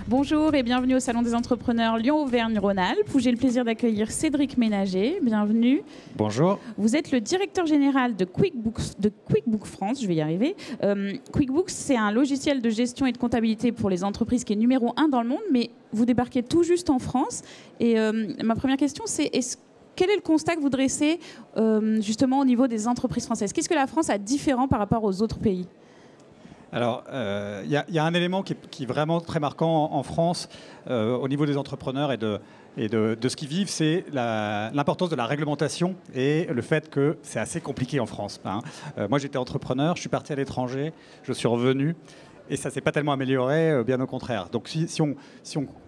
Bonjour et bienvenue au Salon des entrepreneurs Lyon-Auvergne-Rhône-Alpes où j'ai le plaisir d'accueillir Cédric Ménager. Bienvenue. Bonjour. Vous êtes le directeur général de QuickBooks France, je vais y arriver. QuickBooks, c'est un logiciel de gestion et de comptabilité pour les entreprises qui est numéro 1 dans le monde, mais vous débarquez tout juste en France. Et ma première question, c'est quel est le constat que vous dressez justement au niveau des entreprises françaises? Qu'est-ce que la France a différent par rapport aux autres pays? Alors, il y a un élément qui est vraiment très marquant en France au niveau des entrepreneurs et de ce qu'ils vivent, c'est l'importance de la réglementation et le fait que c'est assez compliqué en France. Moi, j'étais entrepreneur, je suis parti à l'étranger, je suis revenu. Et ça ne s'est pas tellement amélioré, bien au contraire. Donc si on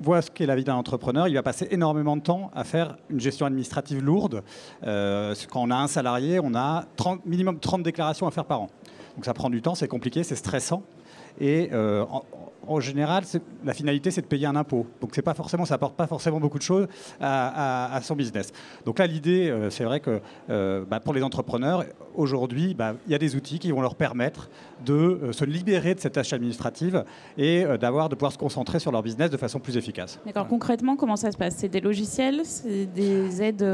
voit ce qu'est la vie d'un entrepreneur, il va passer énormément de temps à faire une gestion administrative lourde. Quand on a un salarié, on a minimum 30 déclarations à faire par an. Donc ça prend du temps, c'est compliqué, c'est stressant. Et en général, la finalité, c'est de payer un impôt. Donc ça n'apporte pas forcément beaucoup de choses à son business. Donc là, l'idée, c'est vrai que pour les entrepreneurs, aujourd'hui, il y a des outils qui vont leur permettre de se libérer de cette tâche administrative et de pouvoir se concentrer sur leur business de façon plus efficace. D'accord. Concrètement, comment ça se passe? C'est des logiciels? C'est des aides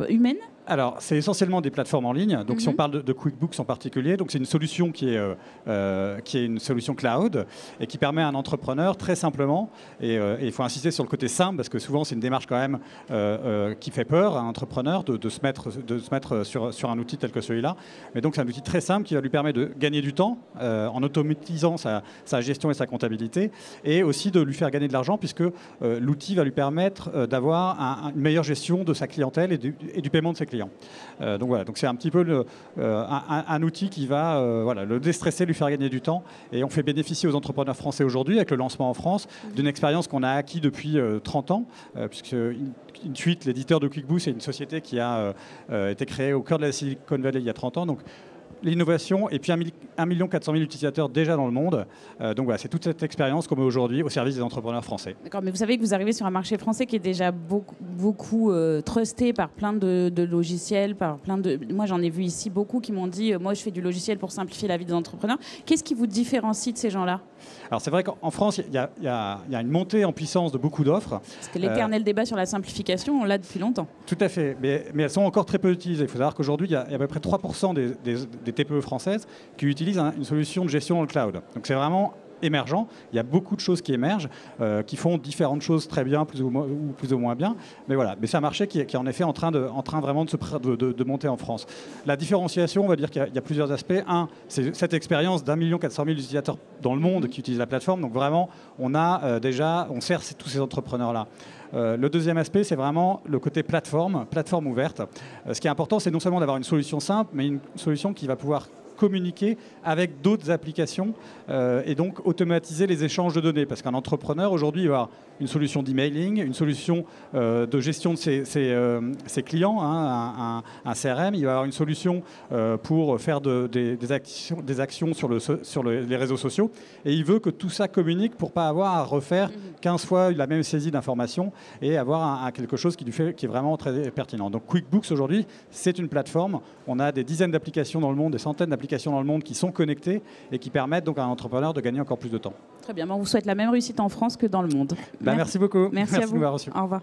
humaines? Alors, c'est essentiellement des plateformes en ligne. Donc, si on parle de QuickBooks en particulier, donc c'est une solution qui est une solution cloud et qui permet à un entrepreneur très simplement, et il faut insister sur le côté simple parce que souvent c'est une démarche quand même qui fait peur à un entrepreneur de se mettre sur un outil tel que celui-là. Mais donc, c'est un outil très simple qui va lui permettre de gagner du temps en automatisant sa gestion et sa comptabilité et aussi de lui faire gagner de l'argent puisque l'outil va lui permettre d'avoir une meilleure gestion de sa clientèle et du paiement de ses clients. Donc voilà, donc c'est un petit peu un outil qui va le déstresser, lui faire gagner du temps. Et on fait bénéficier aux entrepreneurs français aujourd'hui, avec le lancement en France, d'une expérience qu'on a acquis depuis 30 ans, puisque Intuit, l'éditeur de QuickBooks, c'est une société qui a été créée au cœur de la Silicon Valley il y a 30 ans. Donc, l'innovation et puis 1 400 000 utilisateurs déjà dans le monde. Donc voilà, c'est toute cette expérience qu'on met aujourd'hui au service des entrepreneurs français. D'accord, mais vous savez que vous arrivez sur un marché français qui est déjà beaucoup trusté par plein de logiciels, Moi, j'en ai vu ici beaucoup qui m'ont dit moi, je fais du logiciel pour simplifier la vie des entrepreneurs. Qu'est-ce qui vous différencie de ces gens-là? Alors c'est vrai qu'en France, il y a une montée en puissance de beaucoup d'offres. Parce que l'éternel débat sur la simplification, on l'a depuis longtemps. Tout à fait, mais elles sont encore très peu utilisées. Il faut savoir qu'aujourd'hui, il y a à peu près 3% des TPE françaises qui utilisent une solution de gestion dans le cloud. Donc c'est vraiment émergent. Il y a beaucoup de choses qui émergent, qui font différentes choses très bien, plus ou moins bien. Mais voilà, mais c'est un marché qui est en effet en train vraiment de monter en France. La différenciation, on va dire qu'il y a plusieurs aspects. Un, c'est cette expérience d'1 400 000 utilisateurs dans le monde qui utilisent la plateforme. Donc vraiment, on sert tous ces entrepreneurs-là. Le deuxième aspect, c'est vraiment le côté plateforme ouverte. Ce qui est important, c'est non seulement d'avoir une solution simple, mais une solution qui va pouvoir communiquer avec d'autres applications et donc automatiser les échanges de données. Parce qu'un entrepreneur, aujourd'hui, il va avoir une solution d'emailing, une solution de gestion de ses clients, un CRM, il va avoir une solution pour faire des actions sur les réseaux sociaux. Et il veut que tout ça communique pour ne pas avoir à refaire 15 fois la même saisie d'informations et avoir quelque chose qui est vraiment très pertinent. Donc QuickBooks, aujourd'hui, c'est une plateforme. On a des dizaines d'applications dans le monde, des centaines d'applications dans le monde qui sont connectées et qui permettent donc à un entrepreneur de gagner encore plus de temps. Très bien, on vous souhaite la même réussite en France que dans le monde. Merci beaucoup. Merci à vous. De m'avoir reçu. Au revoir.